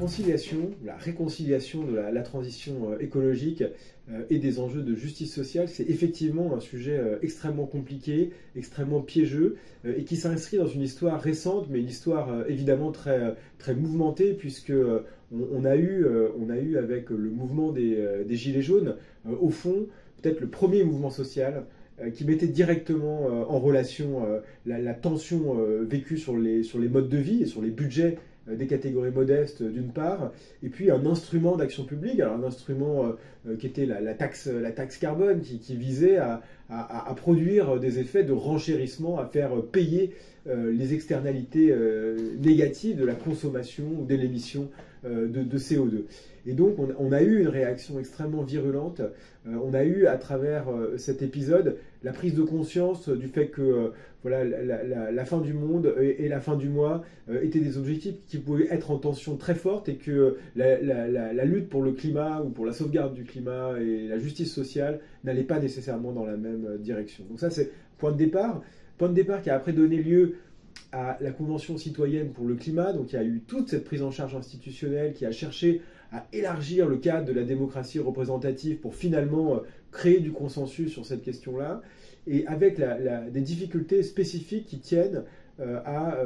conciliation, la réconciliation de la transition écologique et des enjeux de justice sociale, c'est effectivement un sujet extrêmement compliqué, extrêmement piégeux, et qui s'inscrit dans une histoire récente, mais une histoire évidemment très mouvementée, puisque on a eu avec le mouvement des Gilets jaunes, au fond, peut-être le premier mouvement social qui mettait directement en relation la tension vécue sur les modes de vie et sur les budgets des catégories modestes d'une part, et puis un instrument d'action publique, alors un instrument qui était la taxe carbone, qui visait à produire des effets de renchérissement, à faire payer les externalités négatives de la consommation ou de l'émission de CO2. Et donc on a eu une réaction extrêmement virulente, on a eu à travers cet épisode la prise de conscience du fait que voilà, la fin du monde et la fin du mois étaient des objectifs qui pouvaient être en tension très forte, et que la lutte pour le climat ou pour la sauvegarde du climat et la justice sociale n'allaient pas nécessairement dans la même direction. Donc ça, c'est point de départ qui a après donné lieu à la Convention citoyenne pour le climat. Donc il y a eu toute cette prise en charge institutionnelle qui a cherché à élargir le cadre de la démocratie représentative pour finalement créer du consensus sur cette question-là, et avec des difficultés spécifiques qui tiennent à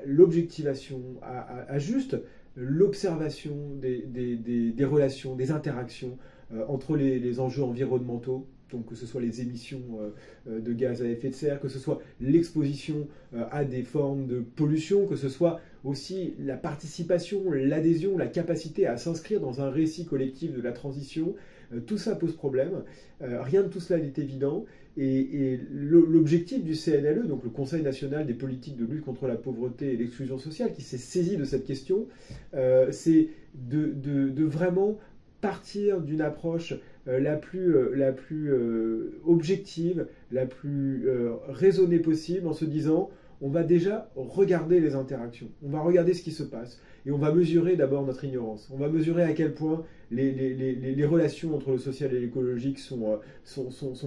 l'objectivation, à juste l'observation des relations, des interactions entre les enjeux environnementaux, donc que ce soit les émissions de gaz à effet de serre, que ce soit l'exposition à des formes de pollution, que ce soit aussi la participation, l'adhésion, la capacité à s'inscrire dans un récit collectif de la transition. Tout ça pose problème. Rien de tout cela n'est évident. Et l'objectif du CNLE, donc le Conseil national des politiques de lutte contre la pauvreté et l'exclusion sociale, qui s'est saisi de cette question, c'est de vraiment partir d'une approche la plus objective, la plus raisonnée possible, en se disant on va déjà regarder les interactions, on va regarder ce qui se passe, et on va mesurer d'abord notre ignorance, on va mesurer à quel point les relations entre le social et l'écologique sont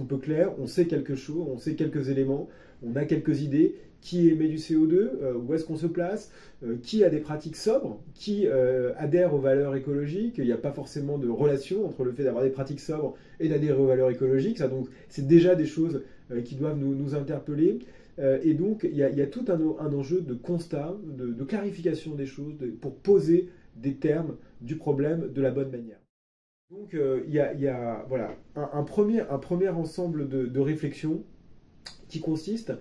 peu claires, on sait quelque chose, on sait quelques éléments, on a quelques idées. Qui émet du CO2, où est-ce qu'on se place, qui a des pratiques sobres, qui adhère aux valeurs écologiques. Il n'y a pas forcément de relation entre le fait d'avoir des pratiques sobres et d'adhérer aux valeurs écologiques. Ça, donc, c'est déjà des choses qui doivent nous interpeller. Et donc, il y a tout un enjeu de constat, de clarification des choses, pour poser des termes du problème de la bonne manière. Donc, il y a voilà, un premier ensemble de réflexions qui consiste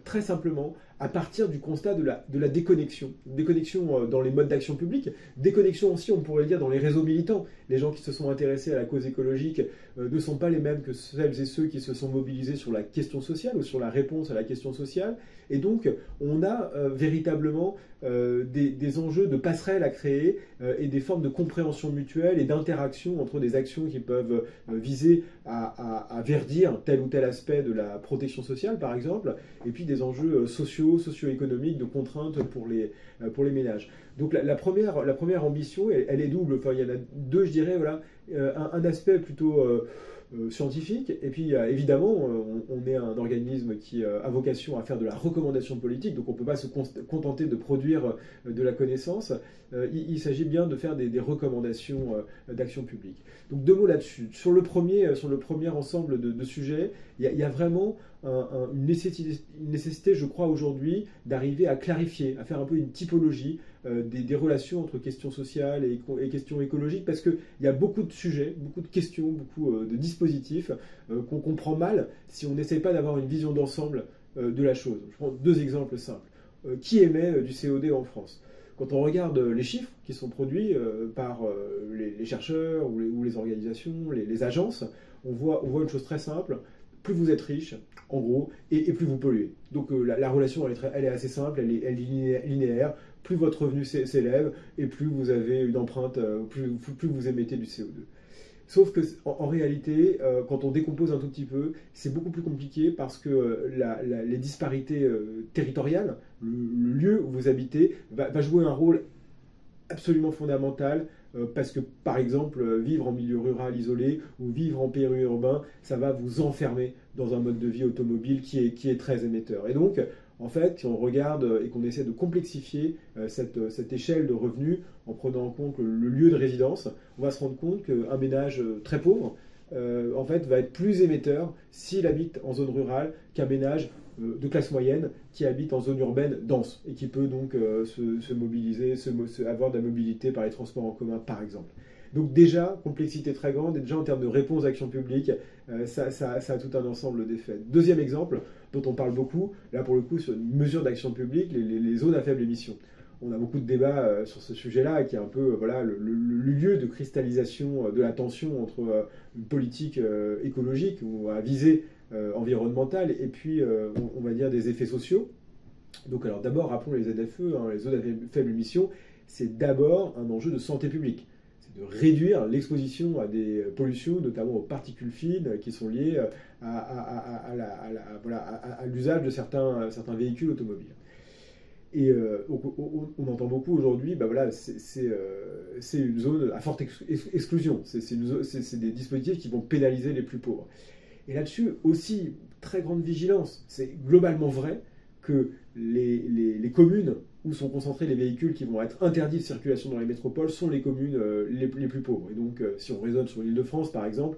très simplement à partir du constat de la déconnexion. Déconnexion dans les modes d'action publique, déconnexion aussi, on pourrait le dire, dans les réseaux militants. Les gens qui se sont intéressés à la cause écologique ne sont pas les mêmes que celles et ceux qui se sont mobilisés sur la question sociale ou sur la réponse à la question sociale. Et donc, on a véritablement des enjeux de passerelles à créer et des formes de compréhension mutuelle et d'interaction entre des actions qui peuvent viser à verdir tel ou tel aspect de la protection sociale, par exemple, et puis des enjeux socio-économiques, de contraintes pour les ménages. Donc la première ambition, elle est double. Enfin, il y en a deux, je dirais. Voilà, un aspect plutôt scientifique, et puis évidemment, on est un organisme qui a vocation à faire de la recommandation politique, donc on ne peut pas se contenter de produire de la connaissance. Il s'agit bien de faire des recommandations d'action publique. Donc deux mots là-dessus. Sur le premier ensemble de sujets, il y a vraiment une nécessité, je crois, aujourd'hui, d'arriver à clarifier, à faire un peu une typologie des relations entre questions sociales et questions écologiques, parce qu'il y a beaucoup de sujets, beaucoup de questions, beaucoup de dispositifs qu'on comprend mal si on n'essaie pas d'avoir une vision d'ensemble de la chose. Je prends deux exemples simples. Qui émet du CO2 en France ? Quand on regarde les chiffres qui sont produits par les chercheurs ou les organisations, les agences, on voit une chose très simple. Plus vous êtes riche, en gros, et plus vous polluez. Donc la relation, elle est assez simple, elle est linéaire. Plus votre revenu s'élève, et plus vous avez une empreinte, plus vous émettez du CO2. Sauf que en réalité, quand on décompose un tout petit peu, c'est beaucoup plus compliqué, parce que les disparités territoriales, le lieu où vous habitez, va jouer un rôle absolument fondamental, parce que, par exemple, vivre en milieu rural isolé ou vivre en périurbain, ça va vous enfermer dans un mode de vie automobile qui est très émetteur. Et donc, En fait, si on regarde et qu'on essaie de complexifier cette échelle de revenus en prenant en compte le lieu de résidence, on va se rendre compte qu'un ménage très pauvre, en fait, va être plus émetteur s'il habite en zone rurale qu'un ménage de classe moyenne qui habite en zone urbaine dense et qui peut donc se mobiliser, avoir de la mobilité par les transports en commun, par exemple. Donc déjà, complexité très grande, et déjà en termes de réponse d'action publique, ça a tout un ensemble d'effets. Deuxième exemple, dont on parle beaucoup, là pour le coup sur une mesure d'action publique, les zones à faible émission. On a beaucoup de débats sur ce sujet-là, qui est un peu voilà, le lieu de cristallisation de la tension entre une politique écologique ou à visée environnementale et puis, on va dire, des effets sociaux. Donc alors d'abord, rappelons les ZFE, hein, les zones à faible émission, c'est d'abord un enjeu de santé publique. De réduire l'exposition à des pollutions, notamment aux particules fines qui sont liées à l'usage de certains véhicules automobiles. Et on entend beaucoup aujourd'hui, voilà, c'est une zone à forte exclusion. C'est des dispositifs qui vont pénaliser les plus pauvres. Et là-dessus, aussi, très grande vigilance. C'est globalement vrai que les communes où sont concentrés les véhicules qui vont être interdits de circulation dans les métropoles sont les communes les plus pauvres. Et donc, si on raisonne sur l'Île-de-France, par exemple,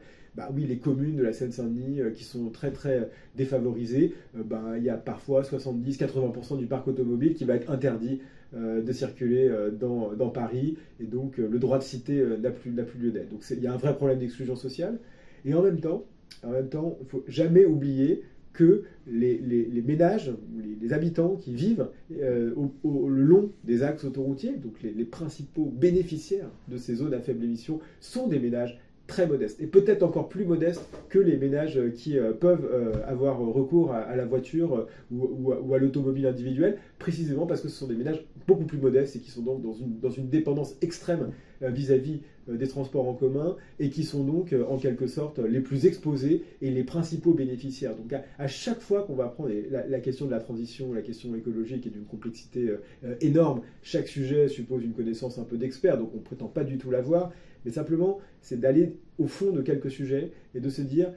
oui, les communes de la Seine-Saint-Denis qui sont très, très défavorisées, il y a parfois 70-80% du parc automobile qui va être interdit de circuler dans Paris. Et donc, le droit de cité n'a plus lieu d'être. Donc, il y a un vrai problème d'exclusion sociale. Et en même temps, il ne faut jamais oublier que les ménages, les habitants qui vivent le long des axes autoroutiers, donc les principaux bénéficiaires de ces zones à faible émission, sont des ménages très modestes, et peut-être encore plus modestes que les ménages qui peuvent avoir recours à la voiture ou à l'automobile individuelle, précisément parce que ce sont des ménages beaucoup plus modestes et qui sont donc dans une dépendance extrême vis-à-vis des transports en commun et qui sont donc en quelque sorte les plus exposés et les principaux bénéficiaires. Donc à chaque fois qu'on va prendre la question de la transition, la question écologique est d'une complexité énorme, chaque sujet suppose une connaissance un peu d'expert, donc on ne prétend pas du tout l'avoir, mais simplement c'est d'aller au fond de quelques sujets et de se dire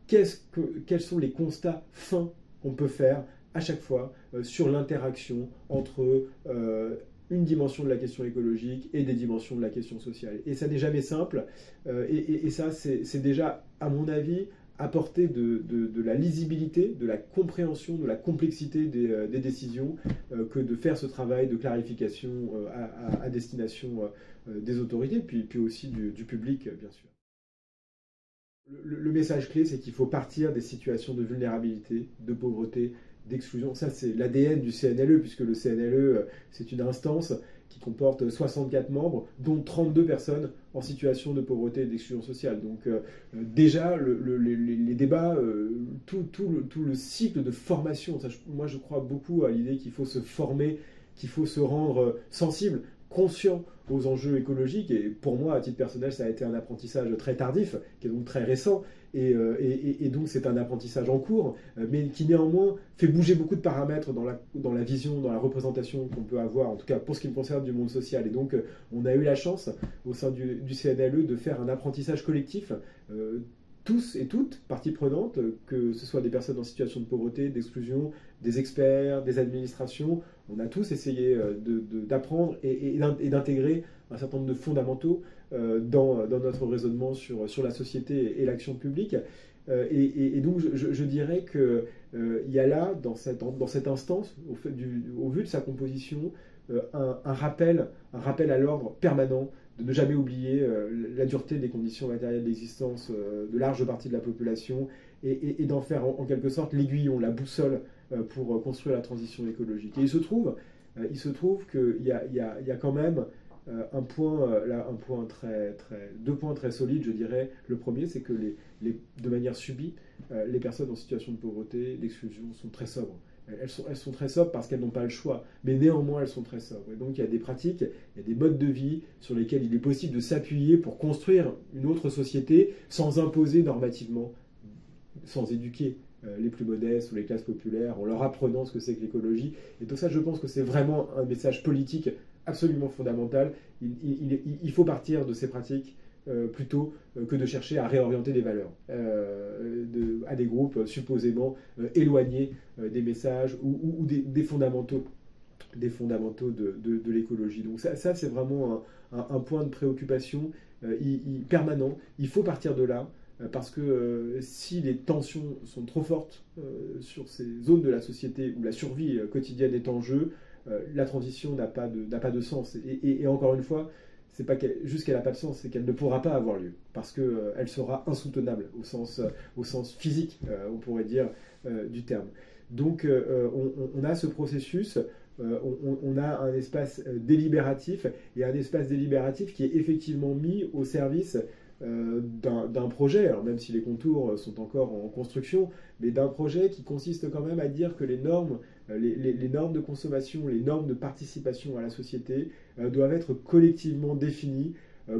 quels sont les constats fins qu'on peut faire à chaque fois sur l'interaction entre une dimension de la question écologique et des dimensions de la question sociale. Et ça n'est jamais simple, et ça, c'est déjà, à mon avis, apporter de la lisibilité, de la compréhension, de la complexité des décisions, que de faire ce travail de clarification à destination des autorités, puis aussi du public, bien sûr. Le message clé, c'est qu'il faut partir des situations de vulnérabilité, de pauvreté, d'exclusion. Ça, c'est l'ADN du CNLE, puisque le CNLE, c'est une instance qui comporte 64 membres, dont 32 personnes en situation de pauvreté et d'exclusion sociale. Donc déjà, les débats, tout le cycle de formation, moi je crois beaucoup à l'idée qu'il faut se former, qu'il faut se rendre sensible, conscient aux enjeux écologiques, et pour moi, à titre personnel, ça a été un apprentissage très tardif, qui est donc très récent, et donc c'est un apprentissage en cours, mais qui néanmoins fait bouger beaucoup de paramètres dans la vision, dans la représentation qu'on peut avoir, en tout cas pour ce qui me concerne du monde social. Et donc on a eu la chance, au sein du CNLE, de faire un apprentissage collectif, tous et toutes, parties prenantes, que ce soit des personnes en situation de pauvreté, d'exclusion, des experts, des administrations, on a tous essayé d'apprendre et d'intégrer un certain nombre de fondamentaux dans notre raisonnement sur la société et l'action publique. Et donc je dirais qu'il y a là, dans cette instance, au vu de sa composition, un rappel à l'ordre permanent de ne jamais oublier la dureté des conditions matérielles d'existence de larges parties de la population et d'en faire en quelque sorte l'aiguillon, la boussole pour construire la transition écologique. Et il se trouve qu'il y a quand même deux points très solides, je dirais. Le premier, c'est que de manière subie, les personnes en situation de pauvreté, d'exclusion sont très sobres. Elles sont très sobres parce qu'elles n'ont pas le choix, mais néanmoins elles sont très sobres. Et donc il y a des pratiques, il y a des modes de vie sur lesquels il est possible de s'appuyer pour construire une autre société sans imposer normativement, sans éduquer les plus modestes ou les classes populaires, en leur apprenant ce que c'est que l'écologie. Et tout ça, je pense que c'est vraiment un message politique absolument fondamental. Il faut partir de ces pratiques plutôt que de chercher à réorienter des valeurs à des groupes supposément éloignés des messages ou des fondamentaux de l'écologie. Donc ça c'est vraiment un point de préoccupation permanent. Il faut partir de là, parce que si les tensions sont trop fortes sur ces zones de la société où la survie quotidienne est en jeu, la transition n'a pas de sens. Et encore une fois, c'est pas juste qu'elle n'a pas de sens, c'est qu'elle ne pourra pas avoir lieu, parce qu'elle sera insoutenable au sens physique, on pourrait dire, du terme. Donc on a ce processus, on a un espace délibératif, et un espace délibératif qui est effectivement mis au service d'un projet, alors même si les contours sont encore en construction, mais d'un projet qui consiste quand même à dire que les normes, les normes de consommation, les normes de participation à la société doivent être collectivement définies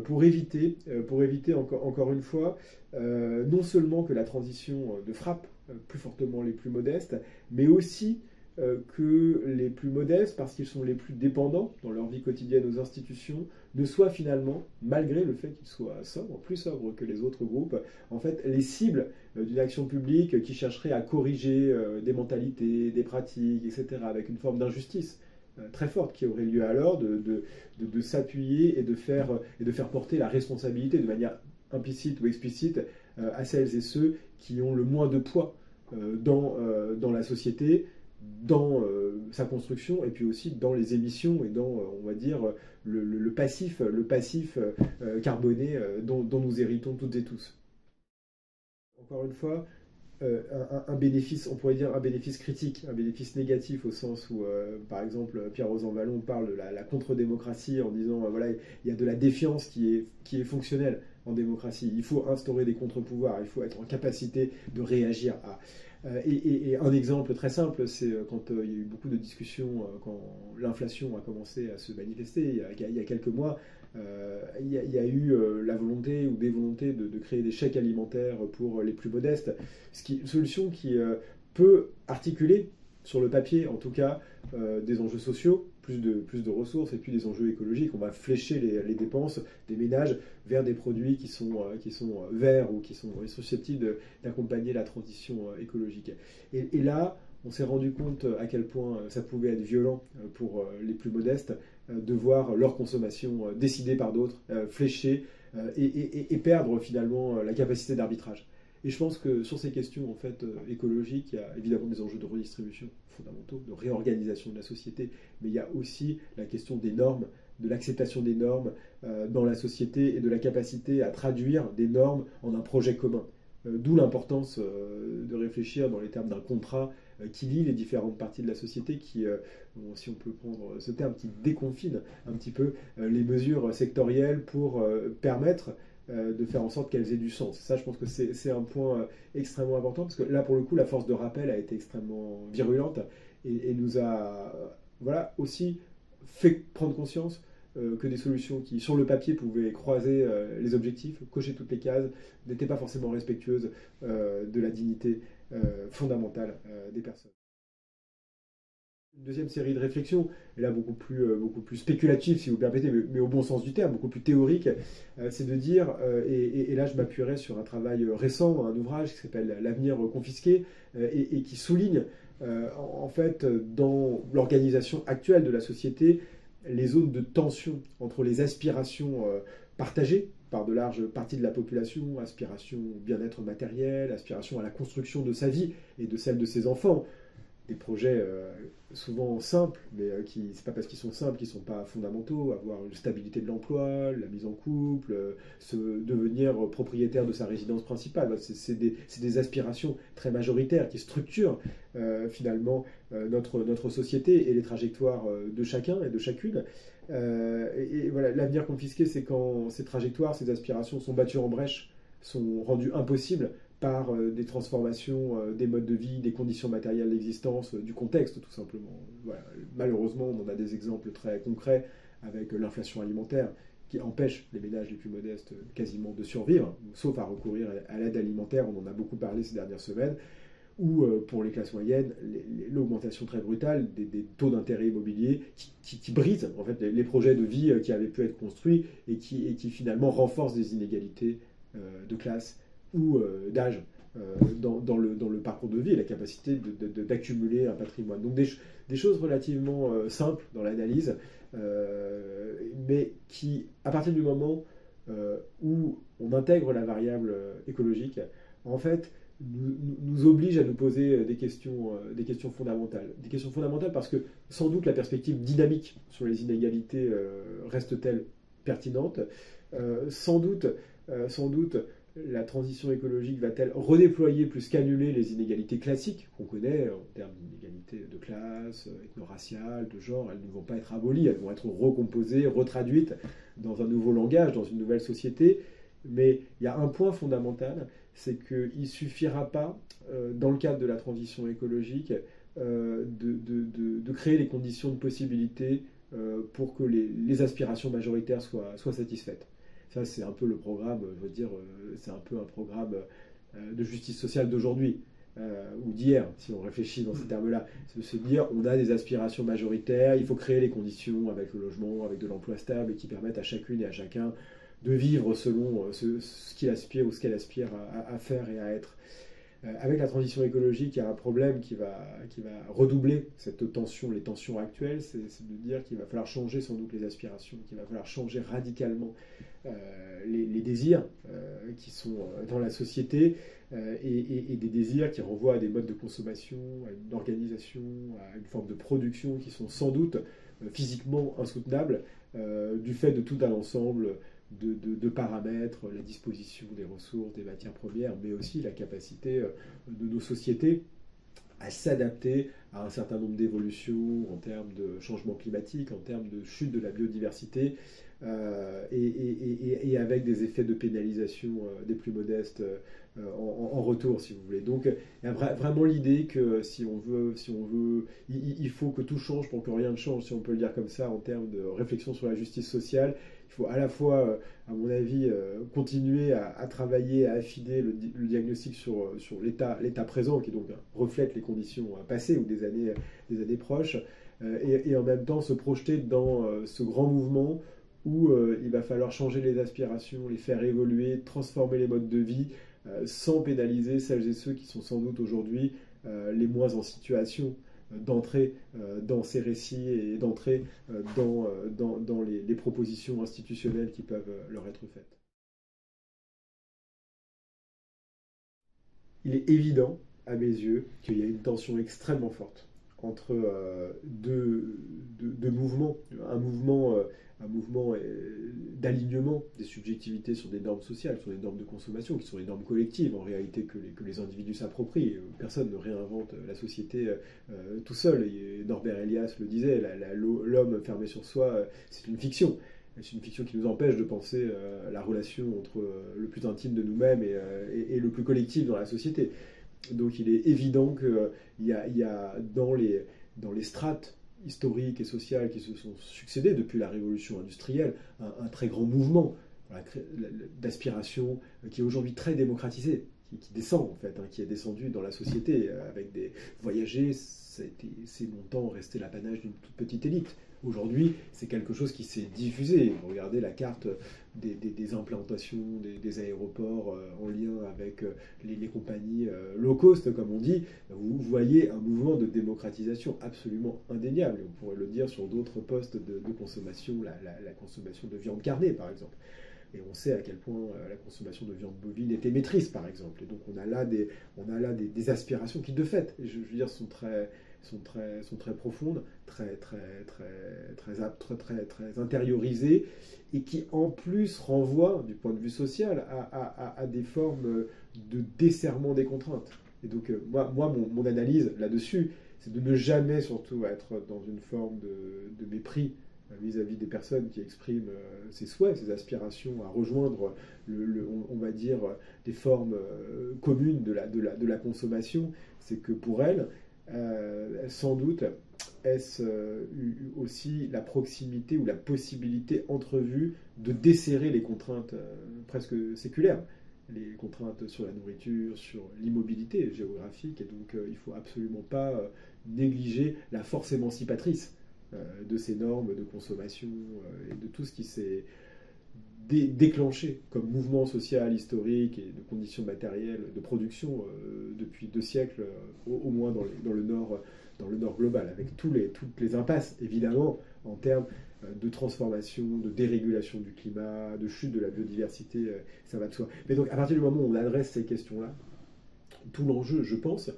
pour éviter encore une fois, non seulement que la transition ne frappe plus fortement les plus modestes, mais aussi que les plus modestes, parce qu'ils sont les plus dépendants dans leur vie quotidienne aux institutions, ne soient finalement, malgré le fait qu'ils soient sobres, plus sobres que les autres groupes, en fait les cibles d'une action publique qui chercherait à corriger des mentalités, des pratiques, etc., avec une forme d'injustice très forte qui aurait lieu alors de s'appuyer et de faire porter la responsabilité de manière implicite ou explicite à celles et ceux qui ont le moins de poids dans la société, dans sa construction, et puis aussi dans les émissions et dans, on va dire, le passif carboné dont nous héritons toutes et tous. Encore une fois, un bénéfice, on pourrait dire un bénéfice critique, un bénéfice négatif, au sens où, par exemple, Pierre Rosanvallon parle de la contre-démocratie en disant, voilà, il y a de la défiance qui est fonctionnelle en démocratie. Il faut instaurer des contre-pouvoirs, il faut être en capacité de réagir à... Et un exemple très simple, c'est quand il y a eu beaucoup de discussions, quand l'inflation a commencé à se manifester il y a quelques mois, il y a eu la volonté ou des volontés de créer des chèques alimentaires pour les plus modestes, une solution qui peut articuler, sur le papier en tout cas, des enjeux sociaux, plus de ressources, et puis des enjeux écologiques. On va flécher les dépenses des ménages vers des produits qui sont verts ou qui sont susceptibles d'accompagner la transition écologique. Et là, on s'est rendu compte à quel point ça pouvait être violent pour les plus modestes de voir leur consommation décidée par d'autres, fléchée, et perdre finalement la capacité d'arbitrage. Et je pense que sur ces questions en fait, écologiques, il y a évidemment des enjeux de redistribution fondamentaux, de réorganisation de la société, mais il y a aussi la question des normes, de l'acceptation des normes dans la société et de la capacité à traduire des normes en un projet commun. D'où l'importance de réfléchir dans les termes d'un contrat qui lie les différentes parties de la société, qui, si on peut prendre ce terme, qui déconfine un petit peu les mesures sectorielles pour permettre de faire en sorte qu'elles aient du sens. Ça, je pense que c'est un point extrêmement important, parce que là, pour le coup, la force de rappel a été extrêmement virulente et nous a aussi fait prendre conscience que des solutions qui, sur le papier, pouvaient croiser les objectifs, cocher toutes les cases, n'étaient pas forcément respectueuses de la dignité fondamentale des personnes. Une deuxième série de réflexions, et là beaucoup plus spéculative, si vous permettez, mais au bon sens du terme, beaucoup plus théorique, c'est de dire, et là je m'appuierai sur un travail récent, un ouvrage qui s'appelle L'avenir confisqué, et qui souligne en fait dans l'organisation actuelle de la société les zones de tension entre les aspirations partagées par de larges parties de la population, aspiration au bien-être matériel, aspiration à la construction de sa vie et de celle de ses enfants, des projets souvent simples, mais c'est pas parce qu'ils sont simples qu'ils sont pas fondamentaux, avoir une stabilité de l'emploi, la mise en couple, devenir propriétaire de sa résidence principale. C'est des aspirations très majoritaires qui structurent finalement notre société et les trajectoires de chacun et de chacune. Et voilà, l'avenir confisqué, c'est quand ces trajectoires, ces aspirations sont battues en brèche, sont rendues impossibles par des transformations des modes de vie, des conditions matérielles d'existence, du contexte tout simplement. Voilà. Malheureusement, on en a des exemples très concrets avec l'inflation alimentaire qui empêche les ménages les plus modestes quasiment de survivre, sauf à recourir à l'aide alimentaire, on en a beaucoup parlé ces dernières semaines, ou pour les classes moyennes, l'augmentation très brutale des taux d'intérêt immobiliers qui brisent en fait les projets de vie qui avaient pu être construits et qui finalement renforcent des inégalités de classe ou d'âge dans le parcours de vie et la capacité d'accumuler un patrimoine. Donc des choses relativement simples dans l'analyse, mais qui, à partir du moment où on intègre la variable écologique, en fait, nous oblige à nous poser des questions fondamentales. Des questions fondamentales parce que sans doute la perspective dynamique sur les inégalités reste-t-elle pertinente. Sans doute, la transition écologique va-t-elle redéployer plus qu'annuler les inégalités classiques qu'on connaît en termes d'inégalités de classe, ethno-raciales, de genre. Elles ne vont pas être abolies, elles vont être recomposées, retraduites dans un nouveau langage, dans une nouvelle société. Mais il y a un point fondamental, c'est qu'il ne suffira pas, dans le cadre de la transition écologique, de créer les conditions de possibilité pour que les aspirations majoritaires soient satisfaites. Ça, c'est un peu le programme, je veux dire, c'est un peu un programme de justice sociale d'aujourd'hui, ou d'hier, si on réfléchit dans ces termes-là. C'est de se dire, on a des aspirations majoritaires, il faut créer les conditions avec le logement, avec de l'emploi stable, et qui permettent à chacune et à chacun de vivre selon ce qu'il aspire ou ce qu'elle aspire à faire et à être. Avec la transition écologique, il y a un problème qui va redoubler cette tension, les tensions actuelles, c'est de dire qu'il va falloir changer sans doute les aspirations, qu'il va falloir changer radicalement les désirs qui sont dans la société et des désirs qui renvoient à des modes de consommation, à une organisation, à une forme de production qui sont sans doute physiquement insoutenables du fait de tout un ensemble de paramètres, la disposition des ressources, des matières premières, mais aussi la capacité de nos sociétés à s'adapter à un certain nombre d'évolutions en termes de changement climatique, en termes de chute de la biodiversité, et avec des effets de pénalisation des plus modestes en retour, si vous voulez. Donc, il y a vraiment l'idée que si on veut, il faut que tout change pour que rien ne change, si on peut le dire comme ça, en termes de réflexion sur la justice sociale. Il faut à la fois, à mon avis, continuer à travailler, à affiner le diagnostic sur l'état présent, qui donc reflète les conditions passées ou des années proches, et en même temps se projeter dans ce grand mouvement où il va falloir changer les aspirations, les faire évoluer, transformer les modes de vie, sans pénaliser celles et ceux qui sont sans doute aujourd'hui les moins en situation d'entrer dans ces récits et d'entrer dans les propositions institutionnelles qui peuvent leur être faites. Il est évident, à mes yeux, qu'il y a une tension extrêmement forte entre deux mouvements. Un mouvement d'alignement des subjectivités sur des normes sociales, sur des normes de consommation, qui sont des normes collectives, en réalité, que les individus s'approprient. Personne ne réinvente la société tout seul. Et Norbert Elias le disait, l'homme fermé sur soi, c'est une fiction. C'est une fiction qui nous empêche de penser la relation entre le plus intime de nous-mêmes et le plus collectif dans la société. Donc il est évident qu'il y a dans les strates historiques et sociales qui se sont succédées depuis la révolution industrielle un très grand mouvement d'aspiration qui est aujourd'hui très démocratisé, qui descend en fait, qui est descendu dans la société avec des voyagers. C'est longtemps resté l'apanage d'une toute petite élite. Aujourd'hui, c'est quelque chose qui s'est diffusé. Regardez la carte des implantations des aéroports en lien avec les compagnies low cost, comme on dit. Vous voyez un mouvement de démocratisation absolument indéniable. On pourrait le dire sur d'autres postes de consommation, la consommation de viande carnée, par exemple. Et on sait à quel point la consommation de viande bovine est émettrice, par exemple. Et donc on a là des aspirations qui, de fait, je veux dire, sont très profondes, très intériorisées, et qui en plus renvoient, du point de vue social, à des formes de desserrement des contraintes. Et donc moi mon analyse là-dessus, c'est de ne jamais surtout être dans une forme de mépris vis-à-vis des personnes qui expriment ses souhaits, ses aspirations à rejoindre, on va dire, des formes communes de la consommation. C'est que pour elles, sans doute, est-ce aussi la proximité ou la possibilité entrevue de desserrer les contraintes presque séculaires. les contraintes sur la nourriture, sur l'immobilité géographique, et donc il ne faut absolument pas négliger la force émancipatrice de ces normes de consommation et de tout ce qui s'est déclenché comme mouvement social, historique et de conditions matérielles de production depuis 2 siècles, au moins dans le nord global, avec toutes les impasses, évidemment, en termes de transformation, de dérégulation du climat, de chute de la biodiversité, ça va de soi. Mais donc, à partir du moment où on adresse ces questions-là, tout l'enjeu, je pense,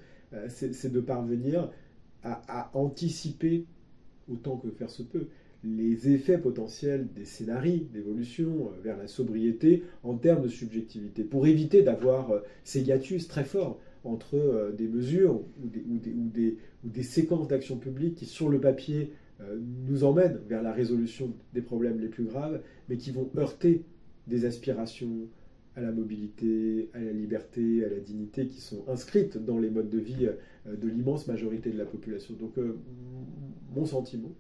c'est de parvenir à anticiper, autant que faire se peut, les effets potentiels des scénarios d'évolution vers la sobriété en termes de subjectivité, pour éviter d'avoir ces hiatus très forts entre des mesures ou des séquences d'action publique qui, sur le papier, nous emmènent vers la résolution des problèmes les plus graves, mais qui vont heurter des aspirations à la mobilité, à la liberté, à la dignité, qui sont inscrites dans les modes de vie de l'immense majorité de la population. Donc mon sentiment,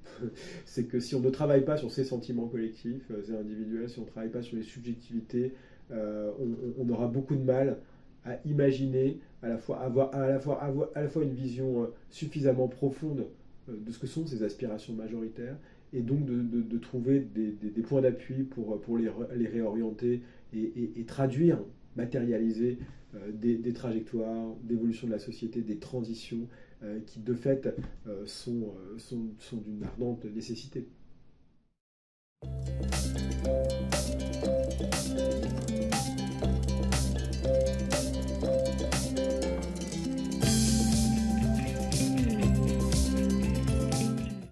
c'est que si on ne travaille pas sur ces sentiments collectifs et individuels, si on ne travaille pas sur les subjectivités, on aura beaucoup de mal à imaginer, avoir à la fois une vision suffisamment profonde de ce que sont ces aspirations majoritaires, et donc de trouver des points d'appui pour les réorienter et traduire, matérialiser des trajectoires d'évolution de la société, des transitions qui de fait sont d'une ardente nécessité.